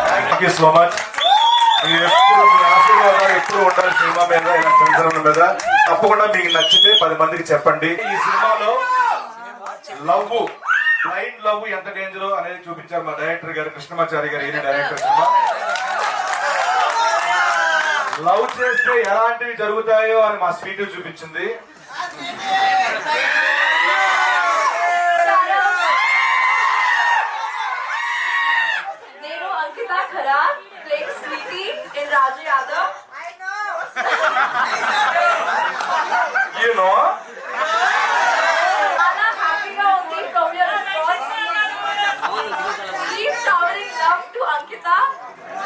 Thank you so much. మీరు ఎప్పుడు మీ ఆశీర్వాదాలు ఎప్పుడు ఉండాలి సినిమా మీద, ఇలా సంచలనం మీద. తప్పకుండా మీకు నచ్చితే 10 మందికి చెప్పండి. ఈ సినిమాలో లవ్, బ్లైండ్ లవ్ ఎంత డేంజర్ అనేది చూపించారు మా డైరెక్టర్ గారు, కృష్ణమాచారి గారు. ఈయన డైరెక్టర్. సినిమా లవ్ చేస్తే ఎలాంటివి జరుగుతాయో అని మా స్వీట్ చూపించింది. నేను అంకిత ఖరా playing sweety in Raju Yadav. You know? చాలా హ్యాపీగా ఉంది from your response. Keep showering love to Ankita.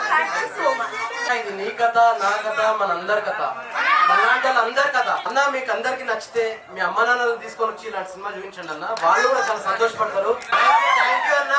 Thank you so much. ఇది నీ కథ, నా కథ, మనందరి కథ, మనలాంటి వాళ్ళందరి కథ. అన్న మీకు అందరికి నచ్చితే మీ అమ్మ నాన్నలు తీసుకొని వచ్చి ఇలాంటి సినిమా చూపించండి అన్న. వాళ్ళు కూడా చాలా సంతోషపడతారు. థ్యాంక్ యూ అన్న.